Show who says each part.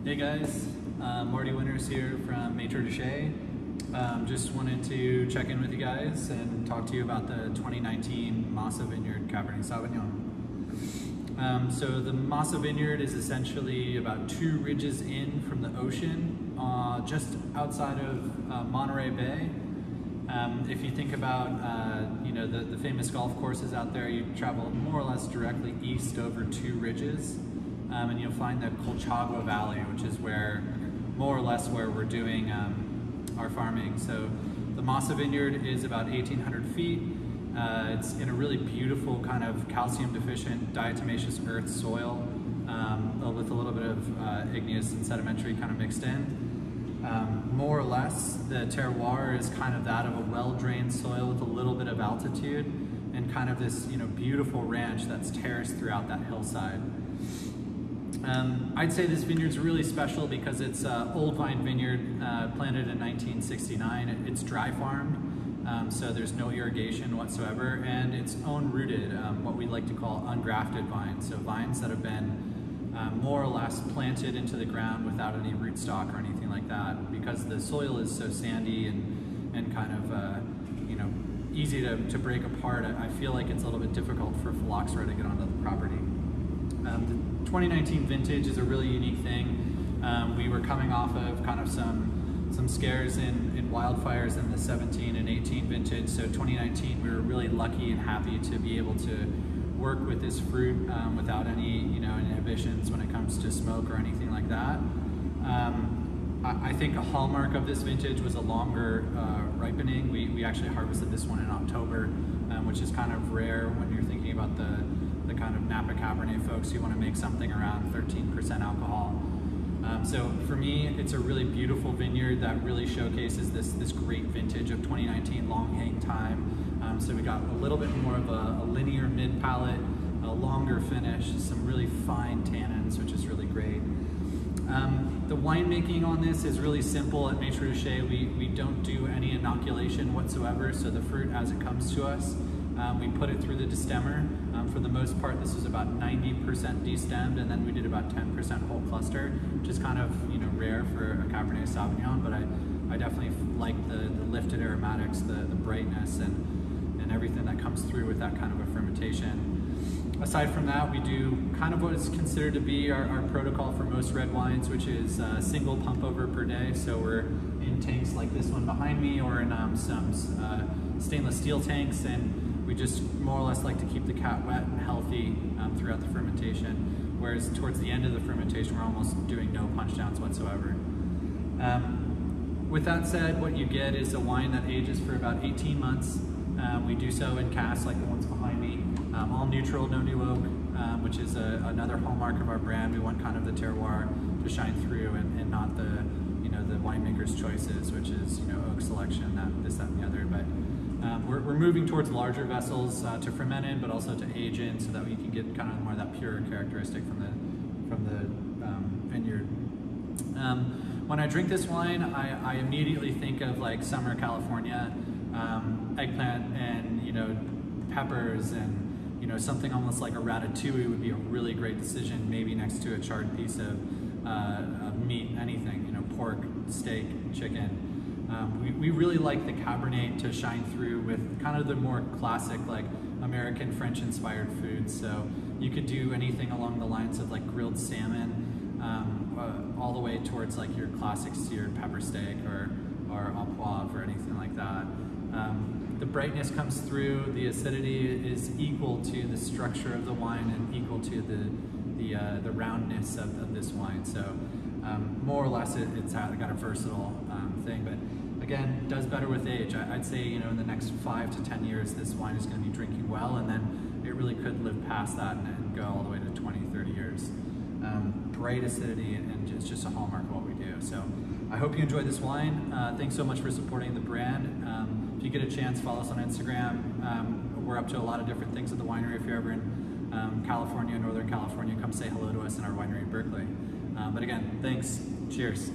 Speaker 1: Hey guys, Marty Winters here from Maitre de Chez. Just wanted to check in with you guys and talk to you about the 2019 Massa Vineyard Cabernet Sauvignon. So the Massa Vineyard is essentially about 2 ridges in from the ocean, just outside of Monterey Bay. If you think about the famous golf courses out there, you travel more or less directly east over 2 ridges. And you'll find the Colchagua Valley, which is more or less where we're doing our farming. So the Massa Vineyard is about 1,800 feet. It's in a really beautiful kind of calcium deficient diatomaceous earth soil with a little bit of igneous and sedimentary kind of mixed in. More or less, the terroir is kind of that of a well-drained soil with a little bit of altitude and kind of this beautiful ranch that's terraced throughout that hillside. I'd say this vineyard's really special because it's an old vine vineyard planted in 1969. It's dry farmed, so there's no irrigation whatsoever, and it's own rooted, what we like to call ungrafted vines. So vines that have been more or less planted into the ground without any rootstock or anything like that. Because the soil is so sandy and kind of easy to break apart, I feel like it's a little bit difficult for phylloxera to get onto the property. The 2019 vintage is a really unique thing. We were coming off of kind of some scares in wildfires in the 17 and 18 vintage. So 2019, we were really lucky and happy to be able to work with this fruit without any inhibitions when it comes to smoke or anything like that. I think a hallmark of this vintage was a longer ripening. We actually harvested this one in October, which is kind of rare when you're thinking about the kind of Napa Cabernet folks who want to make something around 13% alcohol. So for me, it's a really beautiful vineyard that really showcases this great vintage of 2019, long hang time. So we got a little bit more of a linear mid palate, a longer finish, some really fine tannins, which is really great. The winemaking on this is really simple at Maitre de Chez. We don't do any inoculation whatsoever, so the fruit as it comes to us, we put it through the destemmer. For the most part, this was about 90% destemmed, and then we did about 10% whole cluster, which is kind of rare for a Cabernet Sauvignon, but I definitely like the lifted aromatics, the brightness, and everything that comes through with that kind of a fermentation. Aside from that, we do kind of what is considered to be our protocol for most red wines, which is a single pump over per day. So we're in tanks like this one behind me, or in some stainless steel tanks, and we just more or less like to keep the cat wet and healthy throughout the fermentation, whereas towards the end of the fermentation, we're almost doing no punch downs whatsoever. With that said, what you get is a wine that ages for about 18 months. We do so in casks like the ones behind me, all neutral, no new oak, which is another hallmark of our brand. We want kind of the terroir to shine through and not the winemaker's choices, which is oak selection, this, that, and the other. But we're moving towards larger vessels to ferment in, but also to age in, so that we can get kind of more of that pure characteristic from the vineyard. When I drink this wine, I immediately think of like summer California, eggplant and peppers, and something almost like a ratatouille would be a really great decision, maybe next to a charred piece of meat, anything, pork, steak, chicken. We really like the Cabernet to shine through with kind of the more classic, like American French inspired foods. So you could do anything along the lines of like grilled salmon, all the way towards like your classic seared pepper steak or au poivre or anything like that. The brightness comes through, the acidity is equal to the structure of the wine and equal to the roundness of this wine. So more or less it's got a versatile thing, but again, does better with age. I'd say in the next 5 to 10 years, this wine is going to be drinking well, and then it really could live past that and go all the way to 20, 30 years. Bright acidity, and it's just a hallmark of what we do. So I hope you enjoyed this wine. Thanks so much for supporting the brand. If you get a chance, follow us on Instagram. We're up to a lot of different things at the winery. If you're ever in California, Northern California, come say hello to us in our winery in Berkeley. But again, thanks. Cheers.